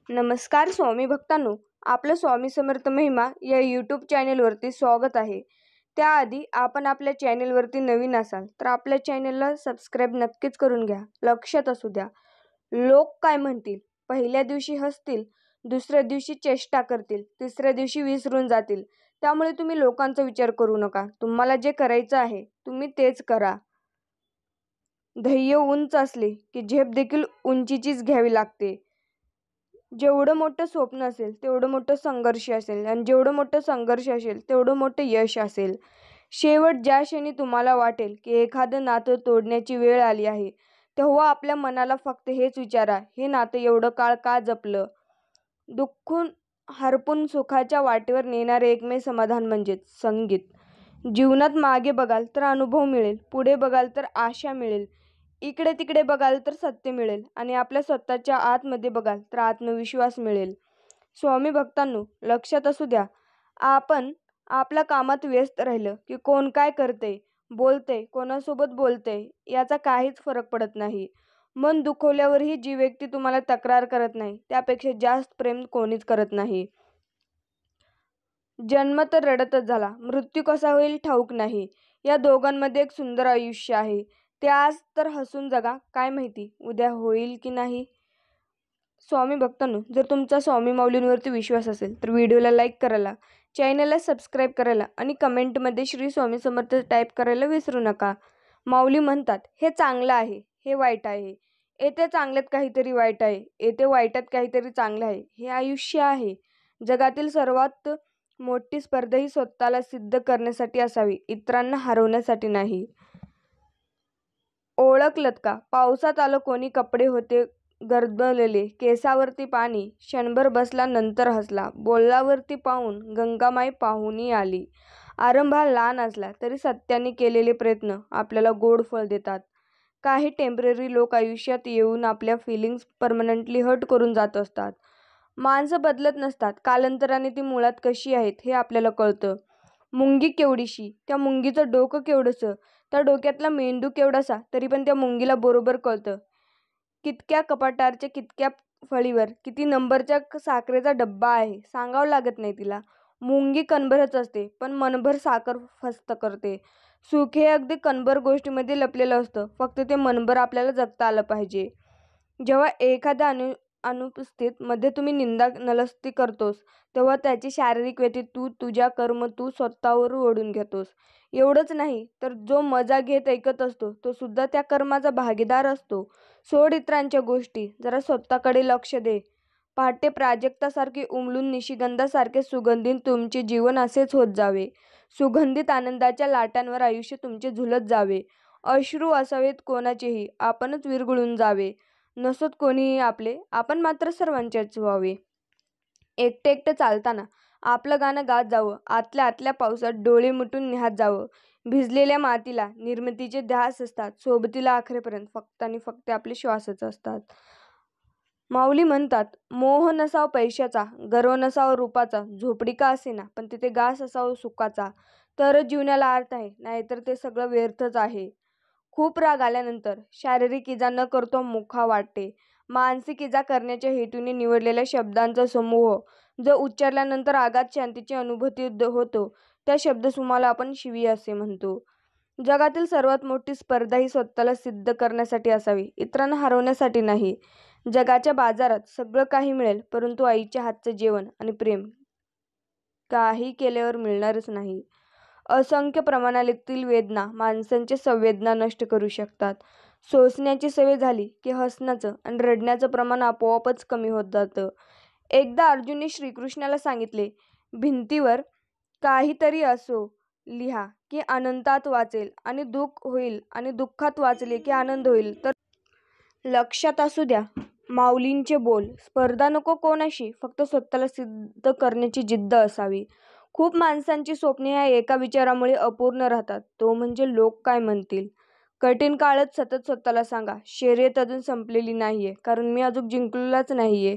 नमस्कार स्वामी भक्तांनो, आपलं स्वामी समर्थ महिमा या यूट्यूब चॅनेलवरती स्वागत आहे. त्याआधी आपण आपल्या चॅनेलवरती नवीन असाल तर आपल्या चॅनेलला सबस्क्राईब नक्कीच करून घ्या. लक्षात असू द्या, लोक काय म्हणतील, पहिल्या दिवशी हसतील, दुसऱ्या दिवशी चेष्टा करतील, तिसऱ्या दिवशी विसरून जातील. त्यामुळे तुम्ही लोकांचा विचार करू नका. तुम्हाला जे करायचं आहे तुम्ही तेच करा. ध्येय उंच असले की झेप देखील उंचीचीच घ्यावी लागते. जेवढं मोठं स्वप्न असेल तेवढं मोठं संघर्ष असेल, आणि जेवढं मोठं संघर्ष असेल तेवढं मोठं यश असेल. शेवट ज्या क्षणी तुम्हाला वाटेल की एखादं नातं तोडण्याची वेळ आली आहे, तेव्हा आपल्या मनाला फक्त हेच विचारा, हे नातं एवढं काळ का जपलं? दुःखून हरपून सुखाच्या वाटेवर नेणारे एकमेव समाधान म्हणजेच संगीत. जीवनात मागे बघाल तर अनुभव मिळेल, पुढे बघाल तर आशा मिळेल, इकडे तिकडे बघाल तर सत्य मिळेल, आणि आपल्या स्वतःच्या आतमध्ये बघाल तर आत्मविश्वास मिळेल. स्वामी भक्तांनो, लक्षात असू द्या, आपण आपल्या कामात व्यस्त राहिलं की कोण काय करतंय, बोलतंय, कोणासोबत बोलतंय याचा काहीच फरक पडत नाही. मन दुखवल्यावरही जी व्यक्ती तुम्हाला तक्रार करत नाही त्यापेक्षा जास्त प्रेम कोणीच करत नाही. जन्म तर रडतच झाला, मृत्यू कसा होईल ठाऊक नाही. या दोघांमध्ये एक सुंदर आयुष्य आहे, ते आज तर हसून जगा, काय माहिती उद्या होईल की नाही. स्वामी भक्तांनो, जर तुमचा स्वामी माऊलींवरती विश्वास असेल तर व्हिडिओला लाईक करायला, चॅनलला सबस्क्राईब करायला आणि कमेंटमध्ये श्री स्वामी समर्थ टाईप करायला विसरू नका. माऊली म्हणतात, हे चांगलं आहे, हे वाईट आहे, येथे चांगल्यात काहीतरी वाईट आहे, येथे वाईटात काहीतरी चांगलं आहे. हे आयुष्य आहे. जगातील सर्वात मोठी स्पर्धा ही स्वतःला सिद्ध करण्यासाठी असावी, इतरांना हरवण्यासाठी नाही. ओळखलत का? पावसात आलं कोणी, कपडे होते गरबलेले, केसावरती पाणी, क्षणभर बसला नंतर हसला, बोलावरती पाहून गंगामाई पाहुणी आली. आरंभ हा लहान असला तरी सत्याने केलेले प्रयत्न आपल्याला गोड फळ देतात. काही टेम्पररी लोक आयुष्यात येऊन आपल्या फिलिंग्स परमनंटली हर्ट करून जात असतात. माणसं बदलत नसतात, कालांतराने ती मुळात कशी आहेत हे आपल्याला कळतं. मुंगी केवढीशी, त्या मुंगीचं डोकं केवढंसं, त्या डोक्यातला मेंदू केवढासा, तरी पण त्या मुंगीला बरोबर कळतं कितक्या कपाटाच्या कितक्या फळीवर किती नंबरच्या साखरेचा डब्बा आहे, सांगावं लागत नाही तिला. मुंगी कणभरच असते पण मनभर साखर फस्त करते. सुख हे अगदी कणभर गोष्टीमध्ये लपलेलं असतं, फक्त ते मनभर आपल्याला जगता आलं पाहिजे. जेव्हा एखाद्या अनुपस्थित मध्ये तुम्ही निंदा नलस्ती करतोस, तेव्हा त्याची शारीरिक व्यथा तुझ्या कर्म तू स्वतःवर ओढून घेतोस. एवढंच नाही तर जो मजा घेत ऐकत असतो तो सुद्धा त्या कर्माचा भागीदार असतो. सोड इतरांच्या गोष्टी, जरा स्वतःकडे लक्ष दे. पहाटे प्राजक्तासारखे उमलून निशिगंधासारखे सुगंधित तुमचे जीवन असेच होत जावे. सुगंधित आनंदाच्या लाटांवर आयुष्य तुमचे झुलत जावे. अश्रू असावेत कोणाचेही, आपणच विरघळून जावे. नसोत कोणीही आपले, आपण मात्र सर्वांचेच व्हावे. एकटे एकटे चालताना आपलं गाणं गात जावं, आतल्या आतल्या पावसात डोळे मिटून न्याहात जावं. भिजलेल्या मातीला निर्मितीचे ध्यास असतात, सोबतीला आखरेपर्यंत फक्त आणि फक्त आपले श्वासच असतात. माऊली म्हणतात, मोह नसावा पैशाचा, गर्व नसावा रूपाचा, झोपडी का असेना पण तिथे घास असावा सुखाचा, तरच जीवनाला अर्थ आहे, नाहीतर ते सगळं व्यर्थच आहे. खूप राग आल्यानंतर शारीरिक इजा न करतो मुखा वाटते, मानसिक इजा करण्याच्या हेतूने निवडलेल्या शब्दांचा समूह जो उच्चारल्यानंतर आगात शांतीची अनुभूती होतो, त्या शब्दसमूहाला आपण शिवी असे म्हणतो. जगातील सर्वात मोठी स्पर्धा ही स्वतःला सिद्ध करण्यासाठी असावी, इतरांना हरवण्यासाठी नाही. जगाच्या बाजारात सगळं काही मिळेल, परंतु आईच्या हातचं जेवण आणि प्रेम काही केल्यावर मिळणारच नाही. असंख्य प्रमाणातील वेदना माणसांच्या संवेदना नष्ट करू शकतात. सोसण्याची सवय झाली की हसण्याचं आणि रडण्याचं प्रमाण आपोआपच कमी होत जातं. एकदा अर्जुनने श्रीकृष्णाला सांगितले, भिंतीवर काहीतरी असो लिहा की अनंतात वाचेल, आणि दुःख होईल, आणि दुःखात वाचले की आनंद होईल. तर लक्षात असू द्या, माऊलींचे बोल, स्पर्धा नको कोणाशी, फक्त स्वतःला सिद्ध करण्याची जिद्द असावी. खूप माणसांची स्वप्ने ह्या एका विचारामुळे अपूर्ण राहतात, तो म्हणजे लोक काय म्हणतील. कठीण काळात सतत स्वतःला सांगा, शर्यत अजून संपलेली नाहीये, कारण मी अजून जिंकलेलाच नाहीये.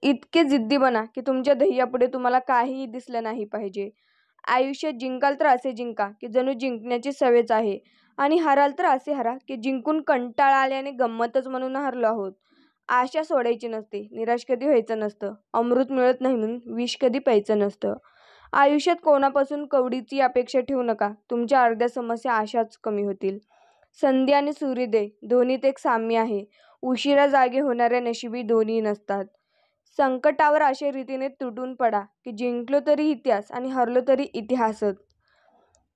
इतके जिद्दी बना की तुमच्या ध्येयापुढे तुम्हाला काहीही दिसलं नाही पाहिजे. आयुष्यात जिंकाल तर असे जिंका की जणू जिंकण्याची सवयच आहे, आणि हराल तर असे हरा की जिंकून कंटाळा आल्याने गंमतच म्हणून हरलो आहोत. आशा सोडायची नसते, निराश कधी व्हायचं नसतं, अमृत मिळत नाही म्हणून विष कधी प्यायचं नसतं. आयुष्यात कोणापासून कवडीची अपेक्षा ठेवू नका. तुमच्या अर्ध्या समस्या अशाच कमी होतील. संधी आणि सूर्योदय दोन्हीत एक साम्य आहे. उशिरा जागे होणाऱ्या नशिबी दोन्ही नसतात. संकटावर अशा रीतीने तुटून पडा की जिंकलो तरी इतिहास आणि हरलो तरी इतिहासच.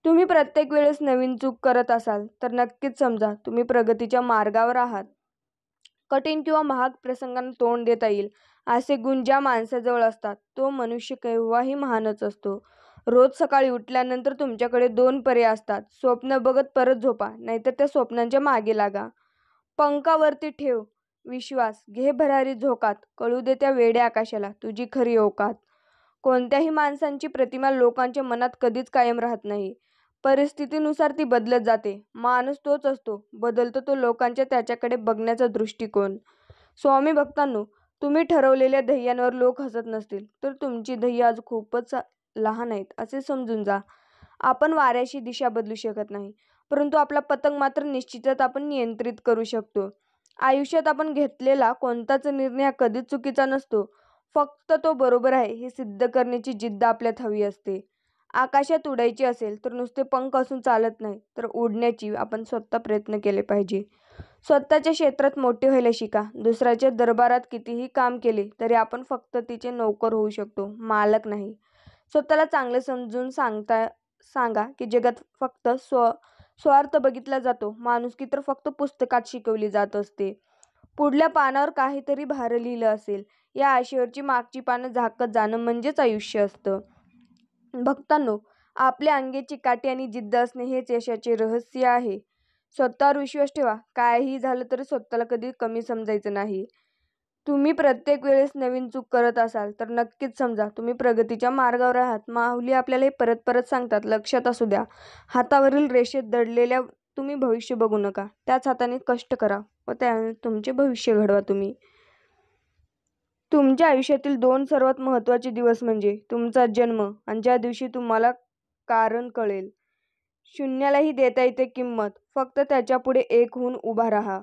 तुम्ही प्रत्येक वेळेस नवीन चूक करत असाल तर नक्कीच समजा तुम्ही प्रगतीच्या मार्गावर आहात. कठीण किंवा महाग प्रसंगांना तोंड देता येईल असे गुण ज्या माणसाजवळ असतात तो मनुष्य केव्हाही महानच असतो. रोज सकाळी उठल्यानंतर तुमच्याकडे 2 पर्याय असतात. स्वप्न बघत परत झोपा, नाहीतर त्या स्वप्नांच्या मागे लागा. पंखावरती ठेव विश्वास, घे भरारी झोकात, कळू दे त्या वेड्या आकाशाला तुझी खरी औकात. कोणत्याही माणसांची प्रतिमा लोकांच्या मनात कधीच कायम राहत नाही. परिस्थितीनुसार ती बदलत जाते. माणूस तोच असतो, बदलतो तो लोकांच्या त्याच्याकडे बघण्याचा दृष्टिकोन. स्वामी भक्तांनो, तुम्ही ठरवलेल्या ध्येयांवर लोक हसत नसतील तर तुमची ध्येय आज खूपच लहान आहेत असे समजून जा. आपण वाऱ्याची दिशा बदलू शकत नाही, परंतु आपला पतंग मात्र निश्चितच आपण नियंत्रित करू शकतो. आयुष्यात आपण घेतलेला कोणताच निर्णय हा कधीच चुकीचा नसतो. फक्त तो बरोबर आहे हे सिद्ध करण्याची जिद्द आपल्यात हवी असते. आकाशात उडायचे असेल तर नुसते पंख असून चालत नाही, तर उडण्याची आपण स्वतः प्रयत्न केले पाहिजे. स्वतःच्या क्षेत्रात मोठे व्हायला शिका. दुसऱ्याच्या दरबारात कितीही काम केले तरी आपण फक्त तिचे नोकर होऊ शकतो, मालक नाही. स्वतःला चांगले समजून सांगा की जगात फक्त स्वार्थ बघितला जातो, माणुसकी तर फक्त पुस्तकात शिकवली जात असते. पुढल्या पानावर काहीतरी भार लिहिलं असेल या आशेवरची मागची पानं झाकत जाणं म्हणजेच आयुष्य असतं. भक्तांनो, आपल्या अंगी चिकाटी आणि जिद्द असणे हेच यशाचे रहस्य आहे. स्वतःवर विश्वास ठेवा. काहीही झालं तरी स्वतःला कधी कमी समजायचं नाही. तुम्ही प्रत्येक वेळेस नवीन चूक करत असाल तर नक्कीच समजा तुम्ही प्रगतीच्या मार्गावर आहात. माऊली आपल्याला हे परत परत सांगतात, लक्षात असू द्या. हातावरील रेषेत दडलेल्या तुम्ही भविष्य बघू नका. त्याच हाताने कष्ट करा व त्याने तुमचे भविष्य घडवा. तुम्ही तुमच्या आयुष्यातील 2 सर्वात महत्त्वाचे दिवस म्हणजे तुमचा जन्म आणि ज्या दिवशी तुम्हाला कारण कळेल. शून्यालाही देता येते किंमत, फक्त त्याच्यापुढे एक होऊन उभा राहा.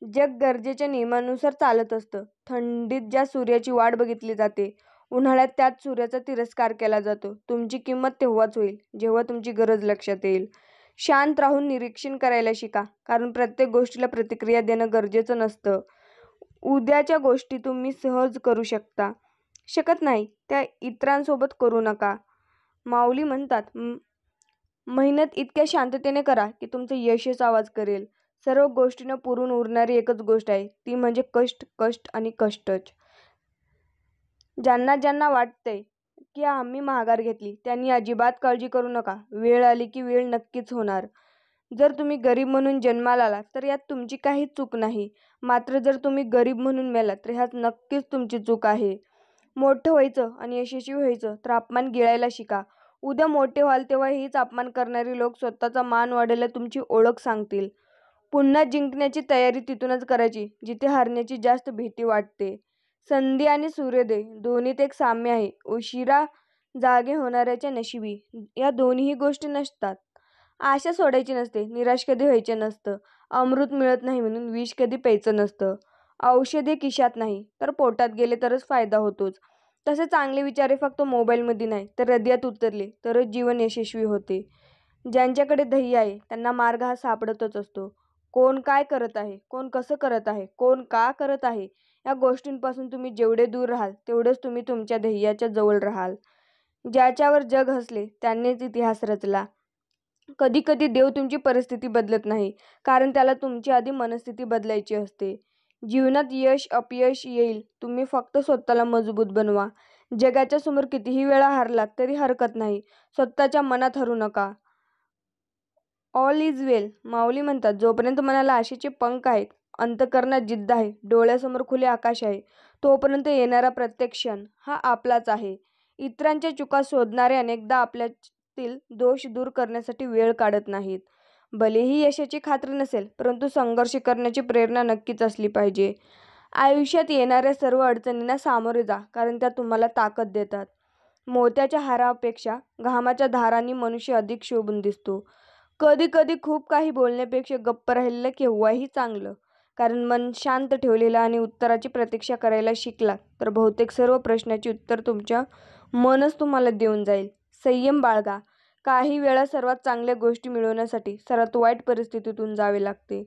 जग गरजेच्या नियमानुसार चालत असतं. थंडीत ज्या सूर्याची वाट बघितली जाते, उन्हाळ्यात त्याच सूर्याचा तिरस्कार केला जातो. तुमची किंमत तेव्हाच होईल जेव्हा तुमची गरज लक्षात येईल. शांत राहून निरीक्षण करायला शिका, कारण प्रत्येक गोष्टीला प्रतिक्रिया देणं गरजेचं नसतं. उद्याच्या गोष्टी तुम्ही सहज करू शकत नाही त्या इतरांसोबत करू नका. माऊली म्हणतात, मेहनत इतक्या शांततेने करा की तुमचं यशच आवाज करेल. सर्व गोष्टींना पुरून उरणारी एकच गोष्ट आहे, ती म्हणजे कष्ट, कष्ट आणि कष्टच. ज्यांना ज्यांना वाटतंय की आम्ही माघार घेतली त्यांनी अजिबात काळजी करू नका. वेळ आली की वेळ नक्कीच होणार. जर तुम्ही गरीब म्हणून जन्माला आलात तर यात तुमची काहीच चूक नाही. मात्र जर तुम्ही गरीब म्हणून मेलात तर ह्यात नक्कीच तुमची चूक आहे. मोठं व्हायचं आणि यशस्वी व्हायचं तर अपमान गिळायला शिका. उद्या मोठे व्हाल तेव्हा हीच अपमान करणारी लोक स्वतःचा मान वाढायला तुमची ओळख सांगतील. पुन्हा जिंकण्याची तयारी तिथूनच करायची जिथे हारण्याची जास्त भीती वाटते. संधी आणि सूर्योदय दोन्हीत एक साम्य आहे. उशिरा जागे होणाऱ्याच्या नशिबी या दोन्हीही गोष्टी नसतात. आशा सोडायची नसते, निराश कधी व्हायचे नसतं, अमृत मिळत नाही म्हणून विष कधी प्यायचं नसतं. औषधे खिशात नाही तर पोटात गेले तरच फायदा होतोच. तसे चांगले विचार फक्त मोबाईलमध्ये नाही तर हृदयात उतरले तरच जीवन यशस्वी होते. ज्यांच्याकडे ध्येय आहे त्यांना मार्ग हा सापडतच असतो. कोण काय करत आहे, कोण कसं करत आहे, कोण का करत आहे या गोष्टींपासून तुम्ही जेवढे दूर राहाल तेवढेच तुम्ही तुमच्या ध्येयाच्या जवळ राहाल. ज्याच्यावर जग हसले त्यांनीच इतिहास रचला. कधी कधी देव तुमची परिस्थिती बदलत नाही, कारण त्याला तुमची आधी मनस्थिती बदलायची असते. जीवनात यश अपयश येईल, तुम्ही फक्त स्वतःला मजबूत बनवा. जगाच्या समोर कितीही वेळा हारलात तरी हरकत नाही, स्वतःच्या मनात हरू नका. ऑल इज वेल. माऊली म्हणतात, जोपर्यंत मनाला आशेचे पंख आहेत, अंतःकरणात जिद्द आहे, डोळ्यासमोर खुले आकाश आहे, तोपर्यंत येणारा प्रत्येक क्षण हा आपलाच आहे. इतरांच्या चुका शोधणारे अनेकदा आपल्यातील दोष दूर करण्यासाठी वेळ काढत नाहीत. भलेही यशाची खात्री नसेल, परंतु संघर्ष करण्याची प्रेरणा नक्कीच असली पाहिजे. आयुष्यात येणाऱ्या सर्व अडचणींना सामोरे जा, कारण त्या तुम्हाला ताकद देतात. मोत्याच्या हारापेक्षा घामाच्या धारांनी मनुष्य अधिक शोभून दिसतो. कधी कधी खूप काही बोलण्यापेक्षा गप्प राहिलेलं केव्हाही चांगलं, कारण मन शांत ठेवलेलं आणि उत्तराची प्रतीक्षा करायला शिकलात तर बहुतेक सर्व प्रश्नाची उत्तर तुमच्या मनच तुम्हाला देऊन जाईल. संयम बाळगा. काही वेळा सर्वात चांगल्या गोष्टी मिळवण्यासाठी सर्वात वाईट परिस्थितीतून जावे लागते.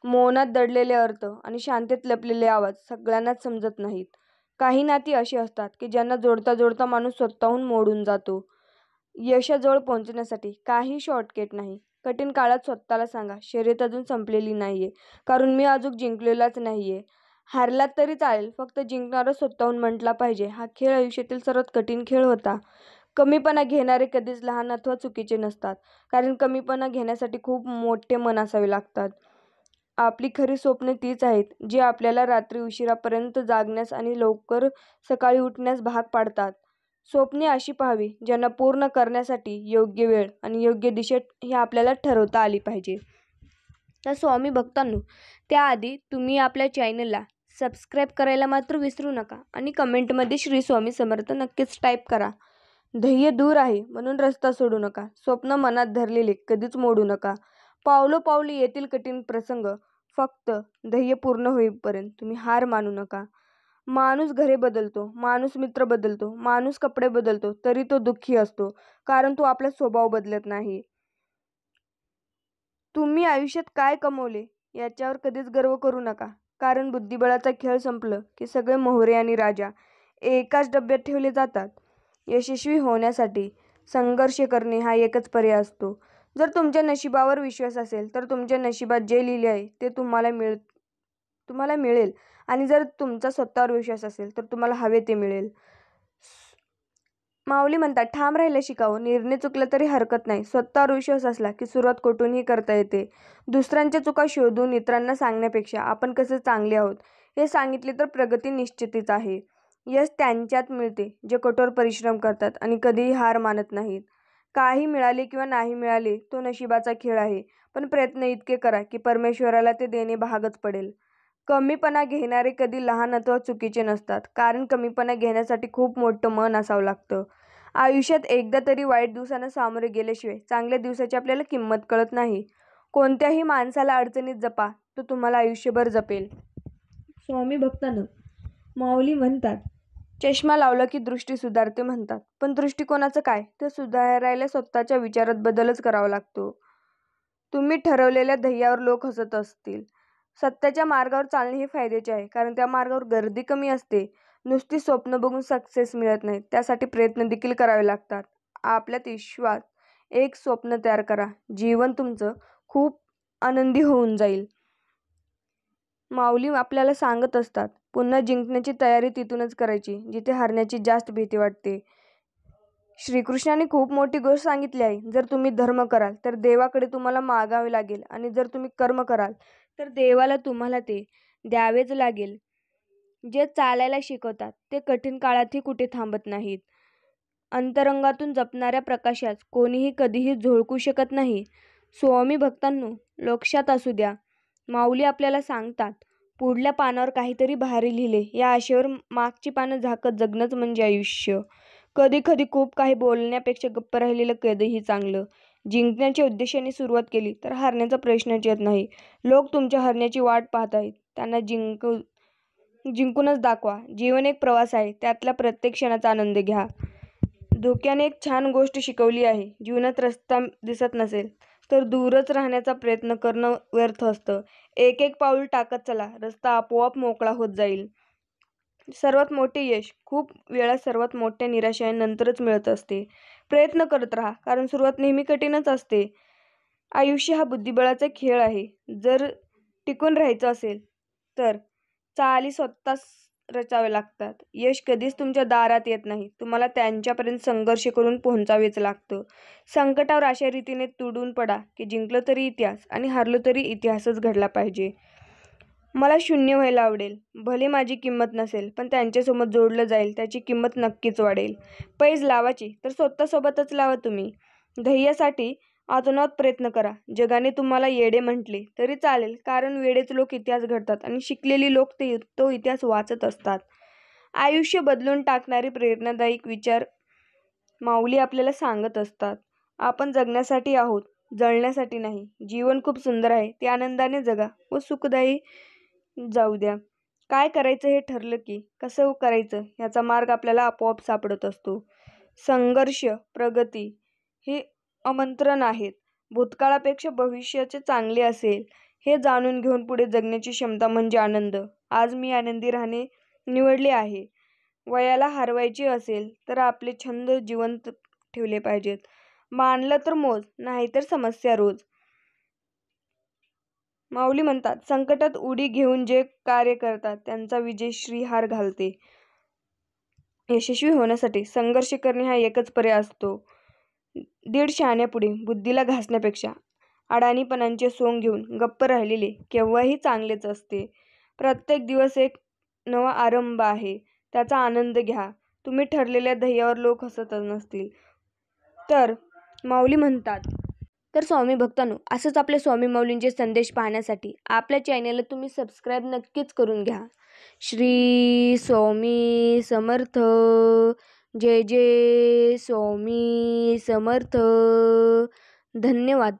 मौनात दडलेले अर्थ आणि शांततेत लपलेले आवाज सगळ्यांनाच समजत नाहीत. काही नाती अशी असतात की ज्यांना जोडता जोडता माणूस स्वतःहून मोडून जातो. यशाजवळ पोहोचण्यासाठी काही शॉर्टकट नाही. कठीण काळात स्वतःला सांगा, शर्यत अजून संपलेली नाहीये, कारण मी अजून जिंकलेलाच नाहीये. हारलात तरी चालेल, फक्त जिंकणारा स्वतःहून म्हटला पाहिजे, हा खेळ आयुष्यातील सर्वात कठीण खेळ होता. कमीपणा घेणारे कधीच लहान अथवा चुकीचे नसतात, कारण कमीपणा घेण्यासाठी खूप मोठे मन असावे लागतात. आपली खरी स्वप्ने तीच आहेत, जी आपल्याला रात्री उशिरापर्यंत जागण्यास आणि लवकर सकाळी उठण्यास भाग पाडतात. स्वप्ने अशी पाहावी, ज्यांना पूर्ण करण्यासाठी योग्य वेळ आणि योग्य दिशा ही आपल्याला ठरवता आली पाहिजे. तर स्वामी भक्तांनो, त्याआधी तुम्ही आपल्या चॅनलला सबस्क्राईब करायला मात्र विसरू नका आणि कमेंटमध्ये श्री स्वामी समर्थ नक्कीच टाईप करा. ध्येय दूर आहे म्हणून रस्ता सोडू नका. स्वप्न मनात धरलेले कधीच मोडू नका. पावलोपावली येतील कठीण प्रसंग, फक्त ध्येय पूर्ण होईपर्यंत तुम्ही हार मानू नका. माणूस घरे बदलतो, माणूस मित्र बदलतो, माणूस कपडे बदलतो, तरी तो दुःखी असतो, कारण तो आपला स्वभाव बदलत नाही. तुम्ही आयुष्यात काय कमवले याच्यावर कधीच गर्व करू नका, कारण बुद्धिबळाचा खेळ संपलं की सगळे मोहरे आणि राजा एकाच डब्यात ठेवले जातात. यशस्वी होण्यासाठी संघर्ष करणे हा एकच पर्याय असतो. जर तुमच्या नशिबावर विश्वास असेल तर तुमच्या नशिबात जे लिहिले आहे ते तुम्हाला मिळेल, आणि जर तुमचा स्वतःवर विश्वास असेल तर तुम्हाला हवे ते मिळेल. माऊली म्हणतात, ठाम राहायला शिकावं. निर्णय चुकला तरी हरकत नाही. स्वतःवर विश्वास असला की सुरुवात कुठूनही करता येते. दुसऱ्यांच्या चुका शोधून इतरांना सांगण्यापेक्षा आपण कसे चांगले आहोत हे सांगितले तर प्रगती निश्चितच आहे. यश त्यांच्यात मिळते जे कठोर परिश्रम करतात आणि कधीही हार मानत नाहीत. काही मिळाले किंवा नाही मिळाले तो नशिबाचा खेळ आहे, पण प्रयत्न इतके करा की परमेश्वराला ते देणे भागच पडेल. कमीपणा घेणारे कधी लहान अथवा चुकीचे नसतात, कारण कमीपणा घेण्यासाठी खूप मोठं मन असावं लागतं. आयुष्यात एकदा तरी वाईट दिवसांना सामोरे गेल्याशिवाय चांगल्या दिवसाची आपल्याला किंमत कळत नाही. कोणत्याही माणसाला अडचणीत जपा, तो तुम्हाला आयुष्यभर जपेल. स्वामी भक्तांनो, माऊली म्हणतात, चष्मा लावला की दृष्टी सुधारते म्हणतात, पण दृष्टिकोनाचं काय? ते सुधारायला स्वतःच्या विचारात बदलच करावा लागतो. तुम्ही ठरवलेल्या ध्येयावर लोक हसत असतील. सत्याच्या मार्गावर चालणे हे फायद्याचे आहे, कारण त्या मार्गावर गर्दी कमी असते. नुसती स्वप्न बघून सक्सेस मिळत नाही, त्यासाठी प्रयत्न देखील करावे लागतात. आपल्यात विश्वास एक स्वप्न तयार करा, जीवन तुमचं खूप आनंदी होऊन जाईल. माऊली आपल्याला सांगत असतात, पुन्हा जिंकण्याची तयारी तिथूनच करायची जिथे हरण्याची जास्त भीती वाटते. श्रीकृष्णाने खूप मोठी गोष्ट सांगितली आहे. जर तुम्ही धर्म कराल तर देवाकडे तुम्हाला मागावे लागेल, आणि जर तुम्ही कर्म कराल तर देवाला तुम्हाला ते द्यावेच लागेल. जे चालायला शिकवतात ते कठीण काळातही कुठे थांबत नाहीत. अंतरंगातून जपणाऱ्या प्रकाशात कोणीही कधीही झळकू शकत नाही. स्वामी भक्तांनो, लक्षात असू द्या, माऊली आपल्याला सांगतात, पुढल्या पानावर काहीतरी भारी लिहिले या आशेवर मागची पानं झाकत जगणंच म्हणजे आयुष्य. कधी कधी खूप काही बोलण्यापेक्षा गप्प राहिलेलं कधीही चांगलं. जिंकण्याच्या उद्देशाने सुरुवात केली तर हारण्याचा प्रश्नच येत नाही. लोक तुमच्या हरण्याची वाट पाहत आहेत, त्यांना जिंकूनच दाखवा. जीवन एक प्रवास आहे, त्यातल्या प्रत्येक क्षणाचा आनंद घ्या. धोक्याने एक छान गोष्ट शिकवली आहे, जीवनात रस्ता दिसत नसेल तर दूरच राहण्याचा प्रयत्न करणं व्यर्थ असतं. एक एक पाऊल टाकत चला, रस्ता आपोआप मोकळा होत जाईल. सर्वात मोठे यश खूप वेळा सर्वात मोठ्या निराशेनंतरच मिळत असते. प्रयत्न करत राहा, कारण सुरुवात नेहमी कठीणच असते. आयुष्य हा बुद्धिबळाचा खेळ आहे. जर टिकून राहायचं असेल तर चाली स्वतःच रचाव्या लागतात. यश कधीच तुमच्या दारात येत नाही, तुम्हाला त्यांच्यापर्यंत संघर्ष करून पोहोचावेच लागतं. संकटावर अशा रीतीने तुडून पडा की जिंकलं तरी इतिहास आणि हारलो तरी इतिहासच घडला पाहिजे. मला शून्य व्हायला आवडेल, भले माझी किंमत नसेल, पण त्यांच्यासोबत जोडलं जाईल त्याची किंमत नक्कीच वाढेल. पैज लावायची तर स्वतःसोबतच लावा. तुम्ही ध्येयासाठी आतोनात प्रयत्न करा. जगाने तुम्हाला येडे म्हटले तरी चालेल, कारण वेडेच लोक इतिहास घडतात आणि शिकलेली लोक तो इतिहास वाचत असतात. आयुष्य बदलून टाकणारी प्रेरणादायी विचार माऊली आपल्याला सांगत असतात. आपण जगण्यासाठी आहोत, जळण्यासाठी नाही. जीवन खूप सुंदर आहे, ते आनंदाने जगा व सुखदायी जाऊ द्या. काय करायचं हे ठरलं की कसं करायचं याचा मार्ग आपल्याला आपोआप सापडत असतो. संघर्ष, प्रगती ही आमंत्रण आहेत. भूतकाळापेक्षा भविष्याचे चांगले असेल हे जाणून घेऊन पुढे जगण्याची क्षमता म्हणजे आनंद. आज मी आनंदी राहणे निवडले आहे. वयाला हरवायचे असेल तर आपले छंद जिवंत ठेवले पाहिजेत. मानलं तर मोज, नाहीतर समस्या रोज. माऊली म्हणतात, संकटात उडी घेऊन जे कार्य करतात त्यांचा विजय श्रीहार घालते. यशस्वी होण्यासाठी संघर्ष करणे हा एकच पर्याय असतो. दीड शहाण्यापुढे बुद्धीला घासण्यापेक्षा अडाणीपणाचे सोंग घेऊन गप्प राहिलेले केव्हाही चांगलेच असते. प्रत्येक दिवस एक नवा आरंभ आहे, त्याचा आनंद घ्या. तुम्ही ठरलेल्या ध्येयावर लोक हसत नसतील तर माऊली म्हणतात. तर स्वामी भक्तांनो, असंच आपल्या स्वामी माऊलींचे संदेश पाहण्यासाठी आपल्या चॅनेलला तुम्ही सबस्क्राईब नक्कीच करून घ्या. श्री स्वामी समर्थ. जय जय स्वामी समर्थ. धन्यवाद.